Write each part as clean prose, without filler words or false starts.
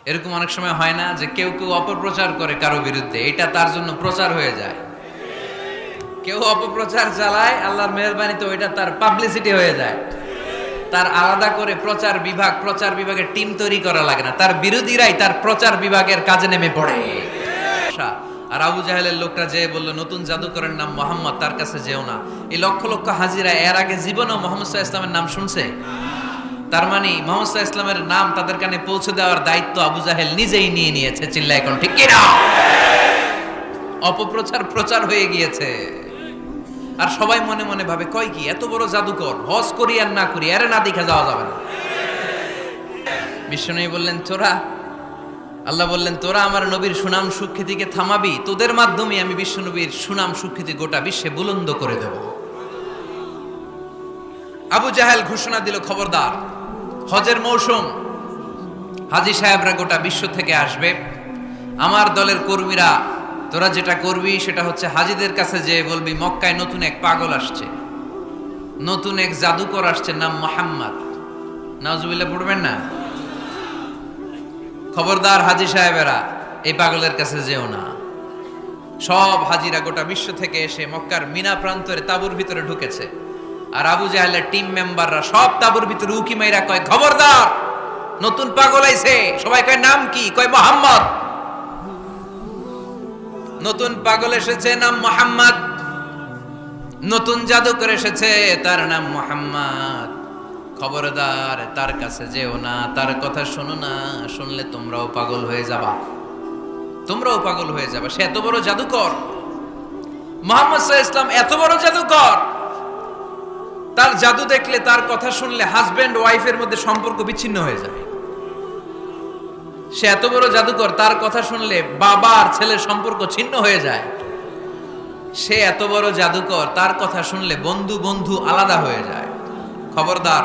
এরকম অনেক সময় হয় না যে কেউ কেউ অপপ্রচার করে কারো বিরুদ্ধে, এটা তার জন্য প্রচার হয়ে যায়। কেউ অপপ্রচার চালায়, আল্লাহর মেহেরবানিতে ওইটা তার পাবলিসিটি হয়ে যায়। তার আলাদা করে প্রচার বিভাগের টিম তৈরি করা লাগে না, তার বিরোধীরাই তার প্রচার বিভাগের কাজে নেমে পড়ে। আর আবু জাহেলের লোকরা যে বলল নতুন জাদুকরের নাম মোহাম্মদ, তার কাছে যেও না। এই লক্ষ লক্ষ হাজিরা এর আগে জীবনেও মোহাম্মদ সাল্লাল্লাহু আলাইহি ওয়াসাল্লামের নাম শুনছে? তার মানে মোহাম্মদ সাল্লাল্লাহু আলাইহি ওয়াসাল্লামের নাম তাদের কানে পৌঁছে দেওয়ার দায়িত্ব আবু জাহেল নিজেই নিয়ে নিয়েছে। চিল্লায় এখন ঠিক কিনা? প্রচার হয়ে গিয়েছে। আর সবাই মনে মনে ভাবে, কয় কি এত বড় জাদুকর, হজ করি আর না করি এর না দেখে যাওয়া যাবে না। বিশ্বনবী বললেন আল্লাহ বললেন তোরা আমার নবীর সুনাম সুখ্যাতিকে থামাবি, তোদের মাধ্যমে আমি বিশ্বনবীর সুনাম সুখ্যাতি গোটা বিশ্বে বুলন্দ করে দেব। আবু জাহেল ঘোষণা দিল, খবরদার, হজের মৌসুম, হাজী সাহেবরা গোটা বিশ্ব থেকে আসবে, আমার দলের কর্মীরা তোরা যেটা করবি সেটা হচ্ছে হাজীদের কাছে যে বলবি মক্কায় নতুন এক পাগল আসছে, নতুন এক জাদুকর আসছে, নাম মোহাম্মদ। নাউজুবিল্লাহ পড়বেন না? খবরদার হাজী সাহেবেরা, এই পাগলের কাছে যেও না। সব হাজিরা গোটা বিশ্ব থেকে এসে মক্কার মিনা প্রান্তরে তাঁবুর ভিতরে ঢুকেছে। আর আবু জাহেলের টিম মেম্বাররা সব তাঁবুর ভিতরে উকি মাইরা কয়, খবরদার, নতুন পাগল আইছে। সবাই কয় নাম কি? কয় মোহাম্মদ। নতুন পাগল এসেছে, নাম মোহাম্মদ। নতুন জাদুকর এসেছে, তার নাম মোহাম্মদ। খবরদার, তার কাছে যেও না, তার কথা শোনো না, শুনলে তোমরাও পাগল হয়ে যাবা, তোমরাও পাগল হয়ে যাবা। সে এত বড় জাদুকর, মুহাম্মদ সাল্লাল্লাহু আলাইহি ওয়াসাল্লাম এত বড় জাদুকর, তার জাদু দেখলে, তার কথা শুনলে হাজবেন্ড ওয়াইফের মধ্যে সম্পর্ক বিচ্ছিন্ন হয়ে যায়। সে এত বড় জাদুকর, তার কথা শুনলে বাবা আর ছেলের সম্পর্ক ছিন্ন হয়ে যায়। সে এত বড় জাদুকর, তার কথা শুনলে বন্ধু বন্ধু আলাদা হয়ে যায়। খবরদার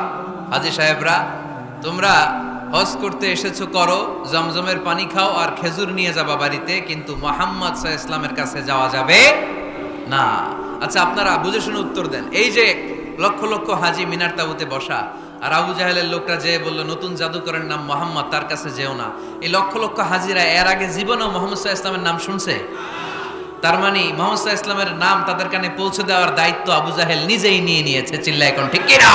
হাজী সাহেবরা, তোমরা হজ করতে এসেছো করো, জমজমের পানি খাও আর খেজুর নিয়ে যাবা বাড়িতে, কিন্তু মুহাম্মদ সাল্লাল্লাহু আলাইহি ওয়াসাল্লামের কাছে যাওয়া যাবে না। আচ্ছা, আপনারা বুঝে শুনে উত্তর দেন। এই যে লক্ষ লক্ষ হাজী মিনার তাঁবুতে বসা, আর আবু জাহেলের লোকরা যে বলল নতুন জাদুকরের নাম মোহাম্মদ, তার কাছে যেও না, এই লক্ষ লক্ষ হাজিরা এর আগে জীবনেও মোহাম্মদ সাল্লাল্লাহু আলাইহি ওয়াসাল্লামের নাম শুনছে? তার মানে মোহাম্মদ সাল্লাল্লাহু আলাইহি ওয়াসাল্লামের নাম তাদের কানে পৌঁছে দেওয়ার দায়িত্ব আবু জাহেল নিজেই নিয়ে নিয়েছে। চিল্লায় এখন ঠিক কিনা?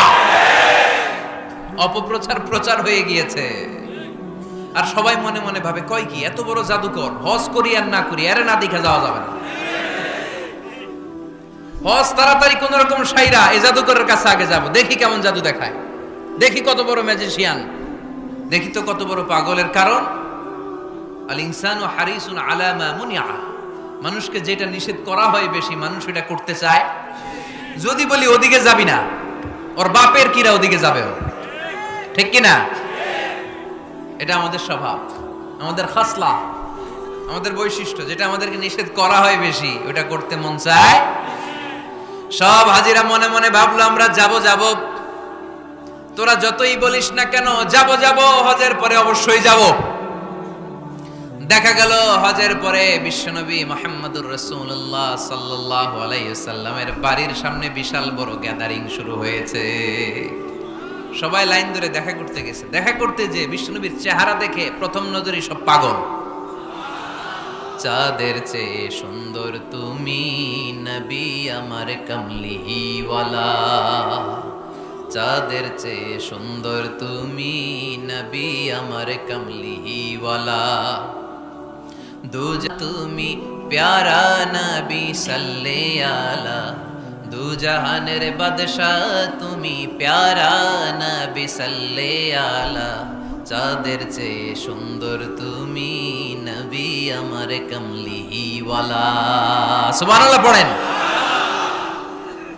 প্রচার হয়ে গিয়েছে। আর সবাই মনে মনে ভাবে, কয় কি এত বড় জাদুকর, হজ করি আর না করি এর না দেখে যাওয়া যাবে না। হজ তাড়াতাড়ি কোন রকম সাইরা এই জাদুকরের কাছে আগে যাব, দেখি কেমন জাদু দেখায়, দেখি কত বড় ম্যাজিশিয়ান, দেখি তো কত বড় পাগলের। কারণ আল ইনসানু হারিসুন আলা মা মুনিআ, মানুষকে যেটা নিষেধ করা হয় বেশি, মানুষ এটা করতে চায়। যদি বলি ওদিকে যাবি না, ওর বাপের কিরা ওদিকে যাবে, ঠিক কিনা? এটা আমাদের স্বভাব, আমাদের খাসলা, আমাদের বৈশিষ্ট্য। যেটা আমাদেরকে নিষেধ করা হয় বেশি, ওটা করতে মন চায়। সব হাজিরা মনে মনে ভাবলো আমরা যাব। তোরা যতই বলিস না কেন যাব, হজের পরে অবশ্যই যাব। দেখা গেল হজের পরে বিশ্বনবী মুহাম্মদুর রাসূলুল্লাহ সাল্লাল্লাহু আলাইহি ওয়াসাল্লামের বাড়ির সামনে বিশাল বড় গ্যাদারিং শুরু হয়েছে। সবাই লাইন ধরে দেখা করতে গেছে। দেখা করতে যে বিশ্বনবীর চেহারা দেখে প্রথম নজরেই সব পাগল। চাঁদের চেয়ে সুন্দর তুমি নবী আমার কামলিওয়ালা, চাঁদের চেয়ে সুন্দর তুমি নবী আমার কামলিওয়ালা, তুমি প্যারা নবী সাল্লে আলা, দু জাহানের বাদশাহ তুমি প্যারা নবী সাল্লে আলা, চাঁদের চেয়ে সুন্দর তুমি নবী আমার কামলিওয়ালা। সুবহানাল্লাহ পড়েন।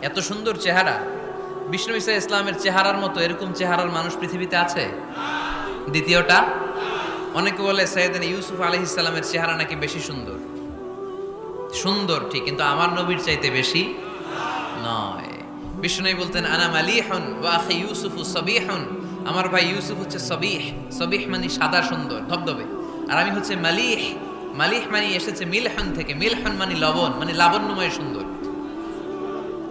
এত সুন্দর চেহারা, বিষ্ণু ঈসা ইসলামের চেহারার মতো এরকম চেহারার মানুষ পৃথিবীতে আছে? দ্বিতীয়টা, অনেকে বলে সাইয়েদনা ইউসুফ আলাইহিস সালামের চেহারা নাকি বেশি সুন্দর। সুন্দর ঠিক, কিন্তু আমার নবীর চাইতে বেশি নয়। বিষ্ণু বলতেন আনা মালিহুন ওয়া আখি ইউসুফু সাবিহুন, আমার ভাই ইউসুফ হচ্ছে সবিহ, সবিহ মানে সাদা সুন্দর ধবধবে, আর আমি হচ্ছে মালিহ, মালিহ মানে এসেছে মিলহন থেকে, মিলহন মানে লবণ, মানে লাবণ্যময় সুন্দর।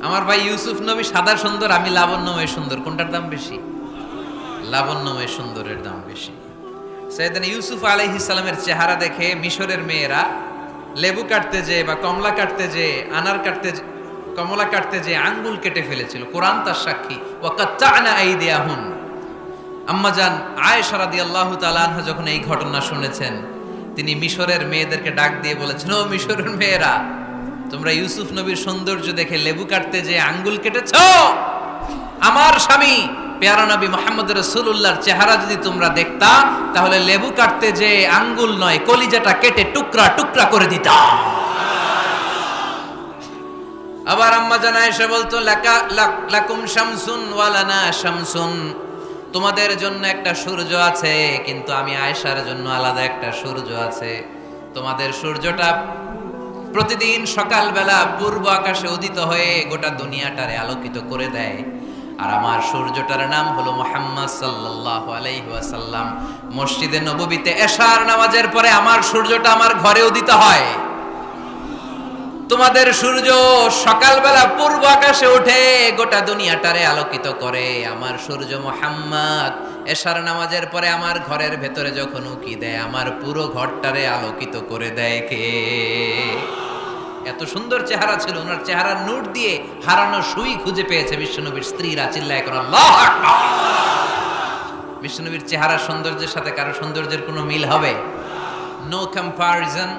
আমার ভাই ইউসুফ নবী সাদা সুন্দর, আমি লাবণ্যময় সুন্দর। কোনটার দাম বেশি? লাবণ্যময় সুন্দরের দাম বেশি। সাইয়েদনা ইউসুফ আলাইহিস সালামের চেহারা দেখে মিশরের মেয়েরা লেবু কাটতে যে বা কমলা কাটতে যে আনার কাটতে কমলা কাটতে যে আঙ্গুল কেটে ফেলেছিল। কোরআন তার সাক্ষী। ওয়া কাত্তা'না আইদিয়াহুন। আম্মাজান আয়েশা রাদিয়াল্লাহু তাআলা আনহা যখন এই ঘটনা শুনেছেন, তিনি মিশরের মেয়েদেরকে ডাক দিয়ে বলেছেন, ও মিশরের মেয়েরা, তোমরা ইউসুফ নবীর সৌন্দর্য দেখে লেবু কাটতে যে আঙ্গুল কেটেছো, আমার স্বামী পেয়ারা নবী মুহাম্মদ রাসূলুল্লাহর চেহারা যদি তোমরা দেখতা, তাহলে লেবু কাটতে যে আঙ্গুল নয়, কলিজাটা কেটে টুকরা টুকরা করে দিতা। আবার আম্মা জান আয়েশা বলতো, লাকুম শামসুন ওয়া লানা শামসুন, তোমাদের জন্য একটা সূর্য আছে, কিন্তু আমি আয়েশার জন্য আলাদা একটা সূর্য আছে। তোমাদের সূর্যটা প্রতিদিন সকালবেলা পূর্ব আকাশে উদিত হয়ে গোটা দুনিয়াটারে আলোকিত করে দেয়, আর আমার সূর্যটার নাম হলো মুহাম্মদ সাল্লাল্লাহু আলাইহি ওয়াসাল্লাম। মসজিদে নববীতে এশার নামাজের পরে আমার সূর্যটা আমার ঘরে উদিত হয়। তোমাদের সূর্য সকালবেলা পূর্ব আকাশে উঠে গোটা দুনিয়াটারে আলোকিত করে, আমার সূর্য মুহাম্মদ এশার নামাজের পরে আমার ঘরের ভেতরে যখন উকি দেয়, আমার পুরো ঘরটারে আলোকিত করে দেয় কে? এত সুন্দর চেহারা ছিল, ওনার চেহারার নূর দিয়ে হারানো সুই খুঁজে পেয়েছে বিশ্বনবীর স্ত্রীরা। চিল্লায় করে আল্লাহু আকবার। বিশ্বনবীর চেহারার সৌন্দর্যের সাথে কারো সৌন্দর্যের কোনো মিল হবে? No comparison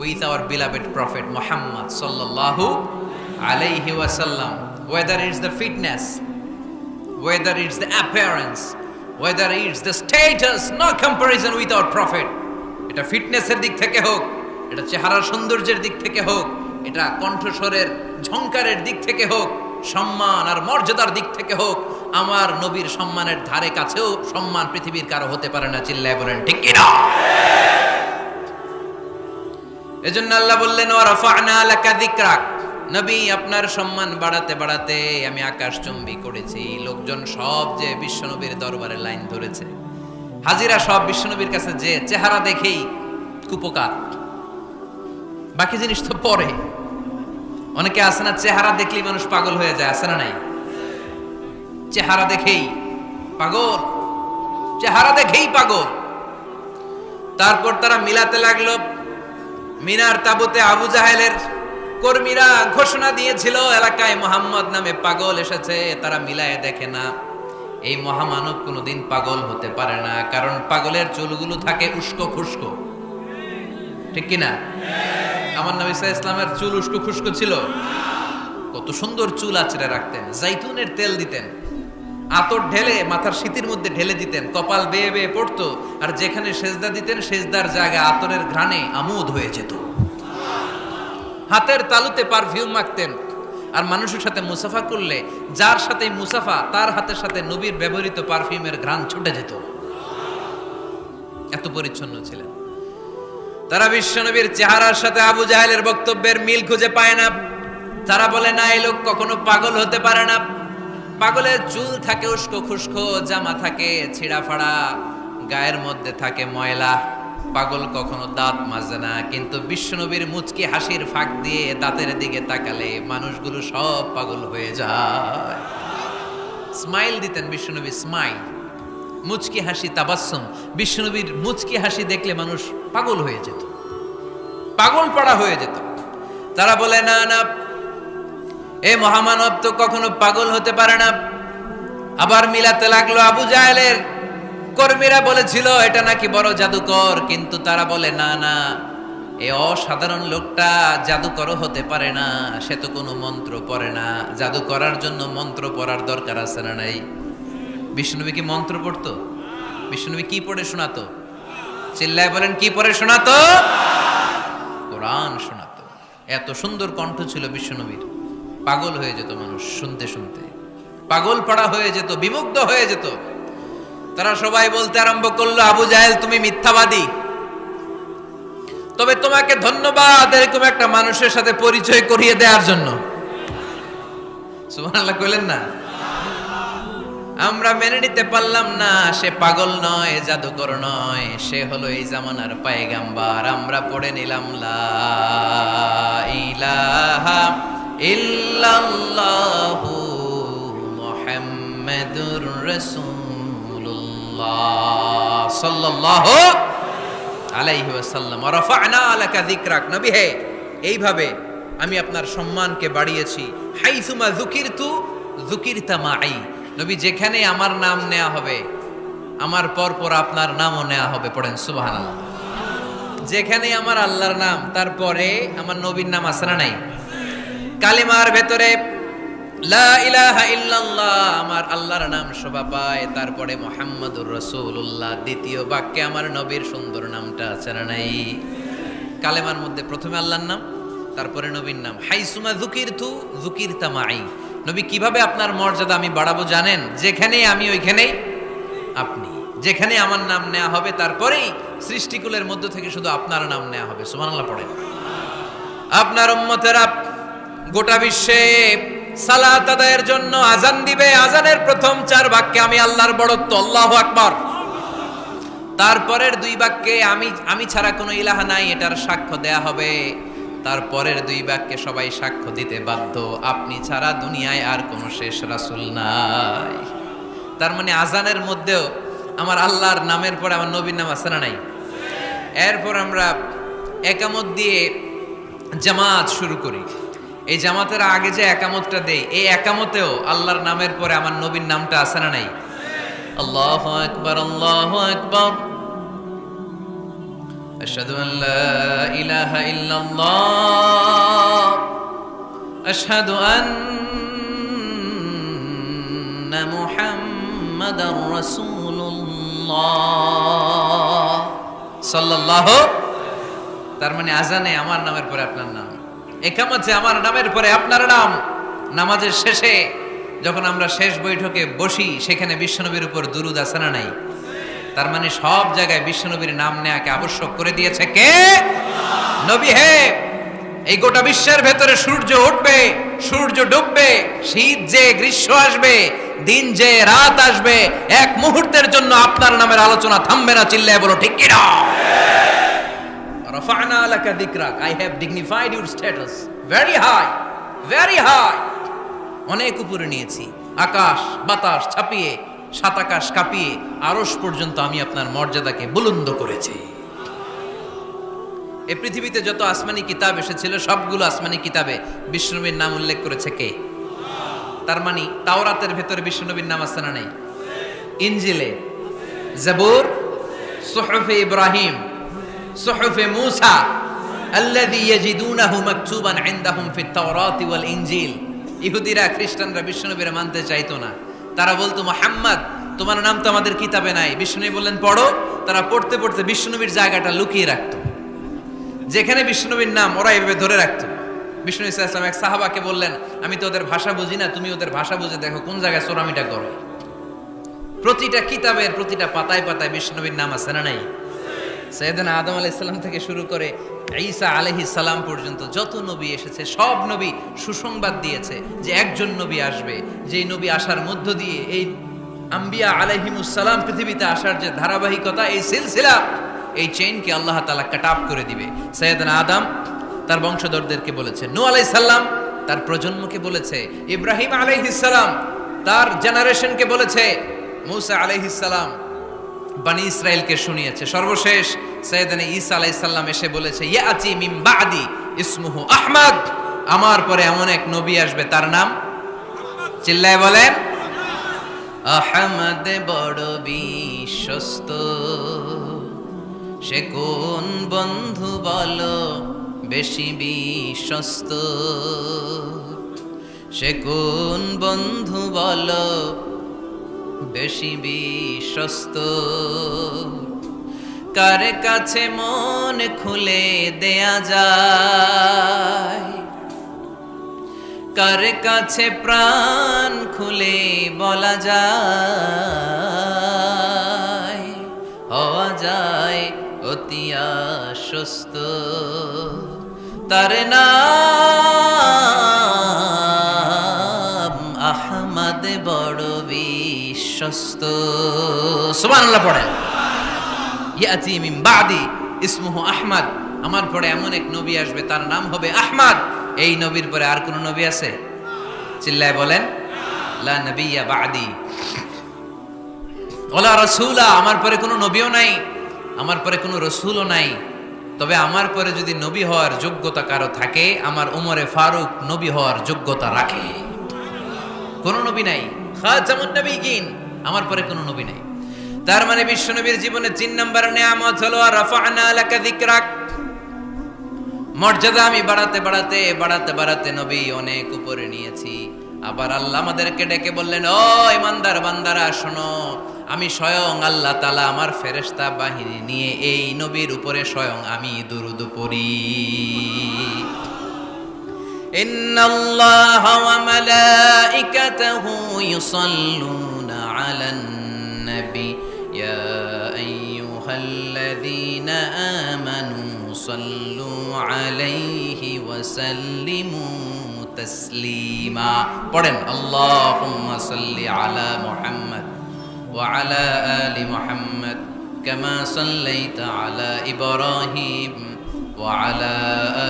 with our beloved prophet Muhammad sallallahu alayhi wasallam. Whether it's the fitness, whether it's the appearance, whether it's the status, no comparison with our prophet. এটা ফিটনেসের দিক থেকে হোক, এটা চেহারার সৌন্দর্যের দিক থেকে হোক, এটা কণ্ঠস্বরের ঝংকারের দিক থেকে হোক, সম্মান আর মর্যাদার দিক থেকে হোক, আমার নবীর সম্মানের ধারে কাছেও সম্মান পৃথিবীর কারো হতে পারে না। চিল্লায় বলেন ঠিক কিনা? এজন্য আল্লাহ বললেন, ওয়া রাফা'না লাকা যিকরাক, নবী আপনার সম্মান বাড়াতে বাড়াতে আমি আকাশচুম্বী করেছি। লোকজন সব যে বিশ্বনবীর দরবারে লাইন ধরেছে, হাজিরা সব বিশ্বনবীর কাছে, যে চেহারা দেখেই কুপকার, বাকি জিনিস তো পরে। অনেকে আছে না, চেহারা দেখলেই মানুষ পাগল হয়ে যায়, আছে না নাই? চেহারা দেখেই পাগল, চেহারা দেখেই পাগল। তারপর তারা মিলাতে লাগলো, মিনার তাবুতে আবু জাহেলের কর্মীরা ঘোষণা দিয়েছিল এলাকায় মুহাম্মদ নামে পাগল এসেছে। তারা মিলায়ে দেখে না, এই মহামানব কোনোদিন পাগল হতে পারে না, কারণ পাগলের চুলগুলো থাকে উস্কো খুস্কো, ঠিক কিনা? আমার নবী সাল্লাল্লাহু আলাইহি ওয়াসাল্লামের চুল উস্কো খুস্কো ছিল? কত সুন্দর চুল আঁচড়ে রাখতেন, জাইতুনের তেল দিতেন, আতর ঢেলে মাথার শীতের মধ্যে ঢেলে দিতেন, কপাল বেয়ে বেয়ে পড়তো, আর যেখানে সেজদা দিতেন সেজদার জায়গায় আতরের ঘ্রাণে আমোদ হয়ে যেত। হাতের তালুতে পারফিউম মাখতেন, আর মানুষের সাথে মুসাফা করলে যার সাথে মুসাফা তার হাতের সাথে নবীর ব্যবহৃত পারফিউমের ঘ্রাণ ছুটে যেত। এত পরিচ্ছন্ন ছিলেন তারা। বিশ্বনবীর চেহারার সাথে আবু জাহেলের বক্তব্যের মিল খুঁজে পায় না। তারা বলে, না, এই লোক কখনো পাগল হতে পারে না। পাগলের চুল থাকে উস্কো খুস্কো, জামা থাকে ছিঁড়া ফাড়া, গায়ের মধ্যে থাকে ময়লা। পাগল কখনো দাঁত মাজে না। কিন্তু বিশ্বনবীর মুচকি হাসির ফাঁক দিয়ে দাঁতের দিকে তাকালে মানুষগুলো সব পাগল হয়ে যায়। স্মাইল দিতেন বিশ্বনবী, স্মাইল, মুচকি হাসি, তাবাসসুম। বিশ্বনবীর মুচকি হাসি দেখলে মানুষ পাগল হয়ে যেত, পাগল পড়া হয়ে যেত। তারা বলে, না না, এ মহামানব তো কখনো পাগল হতে পারে না। আবার মিলাতে লাগলো, আবু জাহেলের কর্মীরা বলেছিল এটা নাকি বড় জাদুকর, কিন্তু তারা বলে, না না, এ অসাধারণ লোকটা জাদুকরও হতে পারে না, সে তো কোনো মন্ত্র পড়ে না। জাদু করার জন্য মন্ত্র পড়ার দরকার আছে না নাই? বিষ্ণুনবী কি মন্ত্র পড়তো? বিষ্ণুনবী কি পড়ে শোনাতো? চিল্লায় বলেন, কি পড়ে শোনাতো? কোরআন শোনাতো। এত সুন্দর কণ্ঠ ছিল বিশ্বনবীর, পাগল হয়ে যেত মানুষ শুনতে শুনতে, পাগল পড়া হয়ে যেত, বিমুগ্ধ হয়ে যেত। তারা সবাই বলতে আরম্ভ করলো, আবু জাহেল তুমি মিথ্যাবাদী, তবে তোমাকে ধন্যবাদ এরকম একটা মানুষের সাথে পরিচয় করিয়ে দেওয়ার জন্য। সুবহানাল্লাহ কইলেন না? আমরা মেনে নিতে পারলাম না সে পাগল নয়, জাদুকর নয়, সে হলো এই জামানার পয়গাম্বার। আমরা পড়ে নিলাম লা ইলাহা ইল্লাল্লাহু মুহাম্মাদুর রাসূলুল্লাহ। রাসূলুল্লাহ সাল্লাল্লাহু আলাইহি ওয়াসাল্লাম। ওয়া রাফা'না লাকা যিকরাক, নবী হে এইভাবে আমি আপনার সম্মানকে বাড়িয়েছি। হাইসুমা যুকিরতু যুকিরতা মাই, নবী যেখানে আমার নাম নেওয়া হবে আমার পর পর আপনার নামও নেওয়া হবে। পড়েন সুবহানাল্লাহ। যেখানে আমার আল্লাহর নাম তারপরে আমার নবীর নাম আছে না নাই? কালিমার ভেতরে লা ইলাহা ইল্লাল্লাহ আমার আল্লাহর নাম শোভা পায়, তারপরে মুহাম্মাদুর রাসূলুল্লাহ দ্বিতীয় বাক্যে আমার নবীর সুন্দর নামটা আছে না নাই? কালেমার মধ্যে প্রথমে আল্লাহর নাম, তারপরে নবীর নাম। হাইসুমা যুকিরতু যুকিরতা মাই, নবী কিভাবে আপনার মর্যাদা আমি বাড়াবো জানেন? যেখানে আমি ওইখানেই আপনি, যেখানে আমার নাম নেওয়া হবে তারপরেই সৃষ্টিকুলের মধ্য থেকে শুধু আপনার নাম নেওয়া হবে। সুবহানাল্লাহ পড়েন। আপনার উম্মতেরা গোটা বিশ্বে সালাত আদায়ের জন্য আজান দিবে, আজানের প্রথম 4 বাক্যে আমি আল্লাহর বড়ত্ব আল্লাহু আকবার, তারপরের 2 বাক্যে আমি ছাড়া কোনো ইলাহা নাই এটার সাক্ষ্য দেয়া হবে, তারপরের 2 বাক্যে সবাই সাক্ষ্য দিতে বাধ্য আপনি ছাড়া দুনিয়ায় আর কোনো শেষ রাসূল নাই। তার মানে আজানের মধ্যেও আমার আল্লাহর নামের পরে আমার নবীর নাম আছে না নাই? এরপর আমরা একামত দিয়ে জামাত শুরু করি। এই জামাতের আগে যে একামতটা দেই, এই একামতেও আল্লাহর নামের পরে আমার নবীর নামটা আছে না নাই? আল্লাহু আকবার, আল্লাহু আকবার, আশহাদু আন লা ইলাহা ইল্লাল্লাহ, আশহাদু আন্না মুহাম্মাদার রাসূলুল্লাহ সাল্লাল্লাহু। তার মানে আজানে আমার নামের পরে আপনার নাম, একামতে আমার নামের পরে আপনার নাম। নামাজের শেষে যখন আমরা শেষ বৈঠকে বসি সেখানে বিশ্বনবীর উপর দুরূদ আছে না নাই? তার মানে সব জায়গায় বিশ্বনবীর নাম নেয়াকে আবশ্যক করে দিয়েছে কে? নবী হে। এই গোটা বিশ্বের ভেতরে সূর্য উঠবে, সূর্য ডুববে, শীত যে গ্রীষ্ম আসবে, দিন যে রাত আসবে, এক মুহূর্তের জন্য আপনার নামের আলোচনা থামবে না। চিল্লায় বলো ঠিক কি না? রাফা'না লাকা যিকরাক, I have dignified your status very high, very high, অনেক উপরে নিয়েছি। আকাশ বাতাস ছাপিয়ে, সাত আকাশ কাঁপিয়ে আরশ পর্যন্ত আমি আপনার মর্যাদাকে বুলন্দ করেছি। এই পৃথিবীতে যত আসমানি কিতাব এসেছিল সবগুলো আসমানি কিতাবে বিশ্বনবীর নাম উল্লেখ করেছে কে? তার মানে তাওরাতের ভেতরে বিশ্বনবীর নাম আছে না নাই? ইনজিলে, জাবুর, সুহুফে ইব্রাহিম, সুহুফে মূসা আল্লাযী ইয়াজিদুনাহু মাকতুবান ইনদাহুম ফিত তাওরাতি ওয়াল ইনজিল। ইহুদিরা খ্রিস্টানরা বিশ্বনবীর মানতে চাইতো না। তারা বলতো মুহাম্মদ তোমার নাম তো আমাদের কিতাবে নাই। বিশ্বনবী বললেন পড়ো। তারা পড়তে পড়তে বিশ্বনবীর জায়গাটা লুকিয়ে রাখতো। যেখানে বিশ্বনবীর নাম ওরা এভাবে ধরে রাখতো। বিষ্ণু ইসা ইসলাম এক সাহাবাকে বললেন আমি তো ওদের ভাষা বুঝি না, তুমি ওদের ভাষা বুঝে দেখো কোন জায়গায় চোরামিটা করো। প্রতিটা কিতাবের প্রতিটা পাতায় পাতায় বিশ্বনবীর নাম আছে না নাই? সাইয়েদনা আদম আলাইহিস সালাম থেকে শুরু করে ঈসা আলাইহিস সালাম পর্যন্ত যত নবী এসেছে সব নবী সুসংবাদ দিয়েছে যে একজন নবী আসবে, যেই নবী আসার মধ্য দিয়ে এই আম্বিয়া আলাইহিমুস সালাম পৃথিবীতে আসার যে ধারাবাহিকতা, এই সিলসিলা, এই চেইনকে আল্লাহ তাআলা কাট অফ করে দিবে। সাইয়েদনা আদম তার বংশধরদেরকে বলেছে, নূহ আলাইহিস সালাম তার প্রজন্মকে বলেছে, ইব্রাহিম আলাইহিস সালাম তার জেনারেশনকে বলেছে, মূসা আলাইহিস সালাম বনি ইসরাইলকে শুনিয়েছে। সর্বশেষ সাইয়েদনা ঈসা আলাইহিস সালাম এসে বলেছে, ইয়াতি মিন বাদি ইসমুহু আহমদ, আমার পরে এমন এক নবী আসবে তার নাম চিল্লায় বলেন আহমদ। বড় বিশ্বস্ত সে কোন বন্ধু বলো বেশি বিশ্বস্ত, সে কোন বন্ধু বলো বেশি বিশ্বস্ত, কার কাছে মন খুলে দেয়া যায়, কার কাছে প্রাণ খুলে বলা যায়, হওয়া যায় অতি আশ্বস্ত, তার নাম আহমদ বড় বিশ্বস্ত। সুবহানাল্লাহ পড়েন। ইয়াতি মিন বাদি ইসমুহু আহমদ, আমার পরে এমন এক নবী আসবে তার নাম হবে আহমদ। এই নবীর পরে আর কোন নবী আছে? চিল্লায় বলেন লা নবিয়্যা বাদি। ওলা রাসূলা, আমার পরে কোনো নবীও নাই, আমার পরে কোনো রাসূলও নাই, তবে আমার পরে যদি নবী হওয়ার যোগ্যতা কারো থাকে, আমার ওমরে ফারুক নবী হওয়ার যোগ্যতা রাখে। কোন নবী নাই, খাতামুন নবিয়্যিন, আমার পরে কোনো নবী নাই। তার মানে বিশ্বনবীর জীবনে ৩ নম্বর নিয়ামত হলো রাফা'না লাকা যিকরাক, মর্যাদা আমি বাড়াতে বাড়াতে বাড়াতে বাড়াতে নবী অনেক উপরে নিয়েছি। আবার আল্লাহ আমাদেরকে ডেকে বললেন, ও ইমানদার বান্দারা শোনো, আমি স্বয়ং আল্লাহ তাআলা আমার ফেরেশতা বাহিনী নিয়ে এই নবীর উপরে স্বয়ং আমি দুরূদ পড়ি। ইন্নাল্লাহা ওয়া মালাইকাতাহু ইউসাল্লুনা আলান নবী ইয়া আইয়ুহাল্লাযীনা আমানু সাল্লু আলাইহি ওয়া সাল্লিমু তাসলিমা। পড়েন, আল্লাহুম্মা সাল্লি আলা মুহাম্মদ ওয়া আলা আলি মুহাম্মদ কামা সাল্লাইতা আলা ইব্রাহিম ওয়া আলা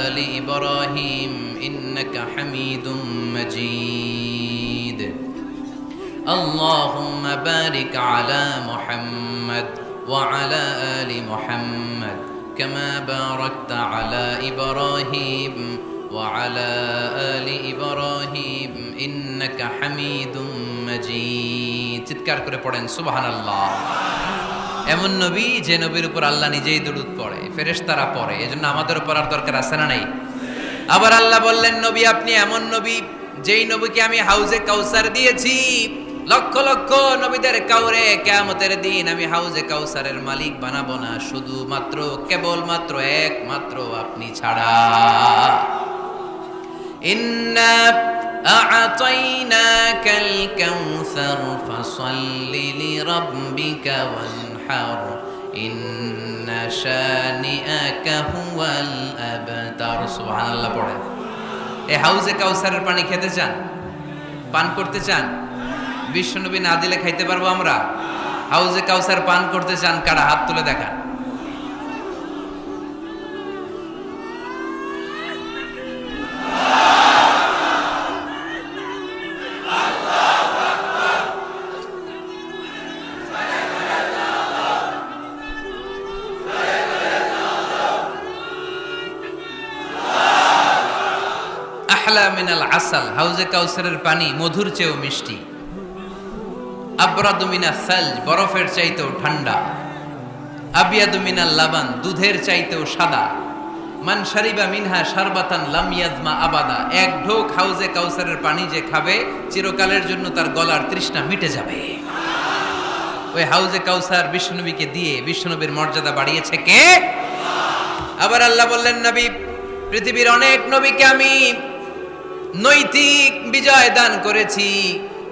আলি ইব্রাহিম ইন্নাকা হামিদুম মাজিদ। আল্লাহুম্মা বারিক আলা মুহাম্মদ ওয়া আলা আলি মুহাম্মদ কামা বারাকতা আলা ইব্রাহিম وعلى آل إبراهيم إنك حميد مجيد। চিৎকার করে পড়েন সুবহানাল্লাহ। এমন নবী যে নবীর উপর আল্লাহ নিজেই দুরূদ পড়ে, ফেরেশতারা পড়ে, এজন্য আমাদের উপর আর দরকার আছে না নাই? আবার আল্লাহ বললেন, নবী আপনি এমন নবী যেই নবীকে আমি হাউজে কাউসার দিয়েছি, লক্ষ লক্ষ নবীদের কাউরে কিয়ামতের দিন আমি হাউজে কাউসারের মালিক বানাবো না, শুধুমাত্র কেবলমাত্র একমাত্র আপনি ছাড়া। ইন্না আ'তাইনাকাল কাউসার ফাসাল্লি লিরাব্বিকা ওয়ানহার ইন্না শানিআকা হুয়াল আবতার। সুবহানাল্লাহ পড়েন। এই হাউজে কাউসারের পানি খেতে চান, পান করতে চান? বিশ্বনবী না দিলে খাইতে পারবো আমরা? হাউজে কাউসার পান করতে চান কারা? হাত তুলে দেখান। আহলা মিনাল আসাল, হাউজে কাউসারের পানি মধুর চেয়েও মিষ্টি। আবরাদু মিনাস সালজ, বরফের চাইতেও ঠান্ডা। আবিয়াদু মিনাল লাবান, দুধের চাইতেও সাদা। মান শারিবা মিনহা শারবাতান লাম ইয়াজমা আবাদা, এক ঢোক হাউজে কাউসারের পানি যে খাবে চিরকালের জন্য তার গলার তৃষ্ণা মিটে যাবে। ওই হাউজে কাউসার বিশ্বনবীকে দিয়ে বিশ্বনবীর মর্যাদা বাড়িয়েছে কে? আবার আল্লাহ বললেন, নবী পৃথিবীর অনেক নবীকে আমি নৈতিক বিজয় দান করেছি,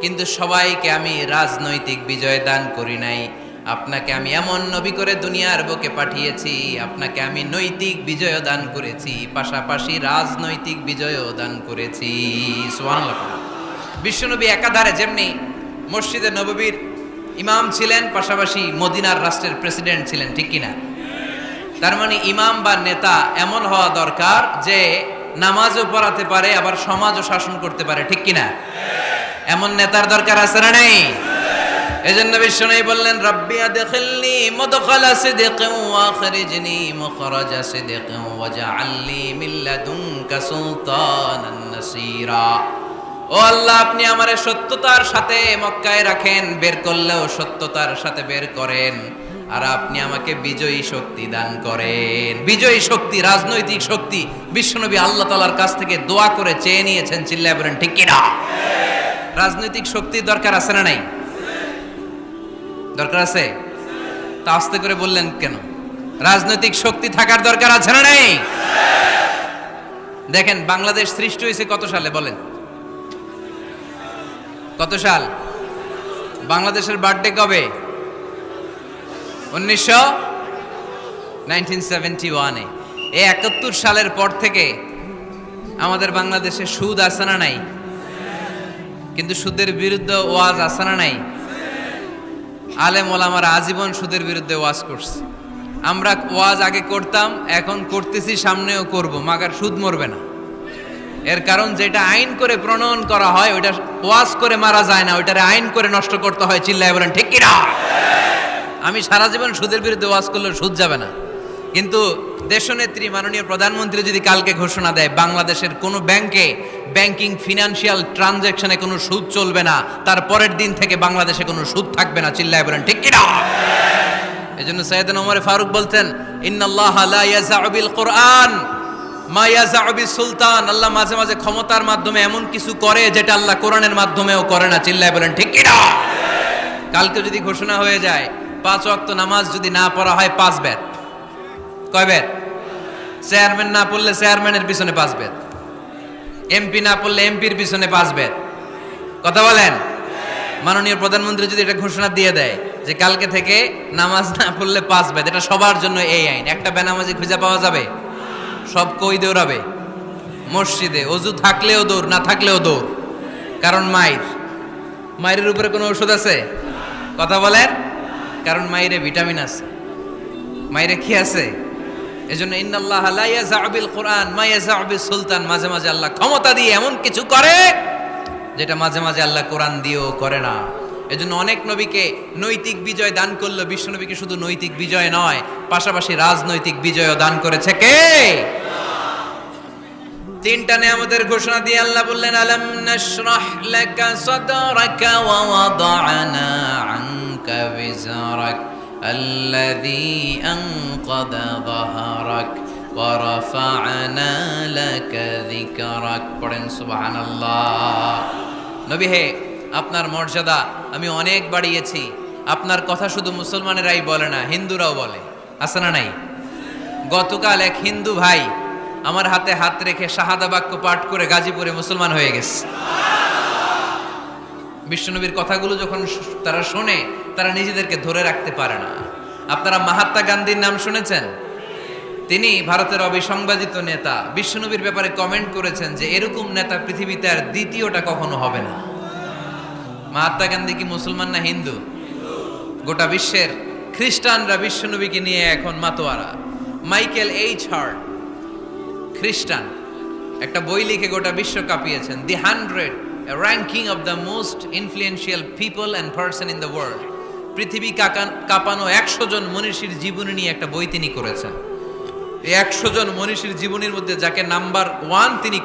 কিন্তু সবাইকে আমি রাজনৈতিক বিজয় দান করি নাই। আপনাকে আমি এমন নবী করে দুনিয়ার বুকে পাঠিয়েছি, আপনাকে আমি নৈতিক বিজয় দান করেছি, পাশাপাশি রাজনৈতিক বিজয়ও দান করেছি। সুবহানাল্লাহ। বিশ্বনবী একাধারে যেমনি মসজিদে নববীর ইমাম ছিলেন, পাশাপাশি মদিনার রাষ্ট্রের প্রেসিডেন্ট ছিলেন, ঠিক কিনা? তার মানে ইমাম বা নেতা এমন হওয়া দরকার যে নামাজও পড়াতে পারে, আবার সমাজও শাসন করতে পারে, ঠিক কিনা? এমন নেতার দরকার আছে না নেই? এজন্য বিশ্বনবী বললেন, রাব্বি আদখিলনি মুদখালা সিদকিন ওয়া আখরিজনি মুখরাজা সিদকিন ওয়াজআলনি মিন লাদুনকা সুলতানান নাসীরা। ও আল্লাহ, আপনি আমারে সত্যতার সাথে মক্কায় রাখেন, বের করলেও সত্যতার সাথে বের করেন, আর আপনি আমাকে বিজয়ী শক্তি দান করেন। বিজয়ী শক্তি, রাজনৈতিক শক্তি বিশ্বনবী আল্লাহ তাআলার কাছ থেকে দোয়া করে চেয়ে নিয়েছেন। চিল্লায় বলেন ঠিক কিনা? রাজনৈতিক শক্তির দরকার আছে না নাই? দরকার আছে? তা আস্তে করে বললেন কেন? রাজনৈতিক শক্তি থাকার দরকার আছে না নাই? দেখেন, বাংলাদেশ সৃষ্টি হয়েছে কত সালে বলেন? কত সাল? বাংলাদেশের বার্থডে কবে? 1971-এ। এই 71 সালের পর থেকে আমাদের বাংলাদেশে সুদ আছে না নাই? কিন্তু সুদের বিরুদ্ধে ওয়াজ আছে না নাই? আলেম ওলামারা আজীবন সুদের বিরুদ্ধে ওয়াজ করছে। আমরা ওয়াজ আগে করতাম, এখন করতেছি, সামনেও করব, মাগার সুদ মরবে না। এর কারণ যেটা আইন করে প্রণয়ন করা হয় ওইটা ওয়াজ করে মারা যায় না, ওইটারে আইন করে নষ্ট করতে হয়। চিল্লায় বলেন ঠিক কিনা? আমি সারা জীবন সুদের বিরুদ্ধে ওয়াজ করলে সুদ যাবে না, কিন্তু দেশনেত্রী মাননীয় প্রধানমন্ত্রী যদি কালকে ঘোষণা দেয় বাংলাদেশের কোনো ব্যাংকে ব্যাংকিং ফিনান্সিয়াল ট্রানজ্যাকশনে কোনো সুদ চলবে না, তার পরের দিন থেকে বাংলাদেশে কোনো সুদ থাকবে না। চিল্লায় বলেন ঠিক কিনা? এজন্য সাইয়েদনা ওমর ফারুক বলতেন, ইন্নাল্লাহা লা ইয়াযাউ বিল কুরআন মা ইয়াযাউ বিস সুলতান। আল্লাহ মাঝে মাঝে ক্ষমতার মাধ্যমে এমন কিছু করে যেটা আল্লাহ কোরআনের মাধ্যমেও করে না। চিল্লায় বলেন ঠিক কিনা? কালকে যদি ঘোষণা হয়ে যায় 5 ওয়াক্ত নামাজ যদি না পড়া হয় 5 বেত। কয় বেত? চেয়ারম্যান না পড়লে চেয়ারম্যানের পিছনে 5 বেত, এমপি না পড়লে এমপির পিছনে 5 বেত। কথা বলেন? মাননীয় প্রধানমন্ত্রী যদি এটা ঘোষণা দিয়ে দেয় যে কালকে থেকে নামাজ না পড়লে 5 বেত, এটা সবার জন্য এই আইন। একটা বেনামাজি খুঁজে পাওয়া যাবে? সব কই দৌড়াবে মসজিদে, অজু থাকলেও দৌড়, না থাকলেও দৌড়। কারণ মায়ের উপরে কোনো ওষুধ আছে? কথা বলেন? কারণ মায়েরে ভিটামিন আছে, মায়েরে কি আছে? এজন্য ইন্নাল্লাহা লা ইয়াযাউ বিল কুরআন মা ইয়াযাউ বিস সুলতান। মাঝে মাঝে আল্লাহ ক্ষমতা দিয়ে এমন কিছু করে যেটা মাঝে মাঝে আল্লাহ কোরআন দিয়েও করে না। এজন্য অনেক নবীকে নৈতিক বিজয় দান করলো, বিশ্ব নবীকে শুধু নৈতিক বিজয় নয়, পাশাপাশি রাজনৈতিক বিজয়ও দান করেছে কে? তিনটা নিয়ামতের ঘোষণা দিয়ে আল্লাহ বললেন, আলাম নাশরাহ লাকা সাদরাকা ওয়া ওয়াদা'না আনকা বিজরাক আল্লাযী আনকাযা যাহরাক ওয়া রাফা'না লাকা যিকরাক। পড়েন সুবহানাল্লাহ। নবী হে, আপনার মর্যাদা আমি অনেক বাড়িয়েছি। আপনার কথা শুধু মুসলমানেরাই বলে না, হিন্দুরাও বলে। আছে না নাই? গতকাল এক হিন্দু ভাই আমার হাতে হাত রেখে শাহাদা বাক্য পাঠ করে গাজীপুরে মুসলমান হয়ে গেছে। বিশ্বনবীর কথাগুলো যখন তারা শোনে তারা নিজেদেরকে ধরে রাখতে পারে না। আপনারা মহাত্মা গান্ধীর নাম শুনেছেন? তিনি ভারতের অবিসংবাদিত নেতা। বিশ্বনবীর ব্যাপারে কমেন্ট করেছেন যে এরকম নেতা পৃথিবীতে আর দ্বিতীয়টা কখনো হবে না। মহাত্মা গান্ধী কি মুসলমান না হিন্দু? গোটা বিশ্বের খ্রিস্টানরা বিশ্বনবীকে নিয়ে এখন মাতোয়ারা। মাইকেল এইচ হার্ট, খ্রিস্টান, একটা বই লিখে গোটা বিশ্ব কাঁপিয়েছেন, দি 100 ranking of the most influential people and person in the world. পৃথিবী কাঁপানো 100 জন মনীষীর জীবনী নিয়ে একটা বই তিনি করেছেন। এই 100 জন মনীষীর জীবনীর মধ্যে যাকে নাম্বার 1 তিনি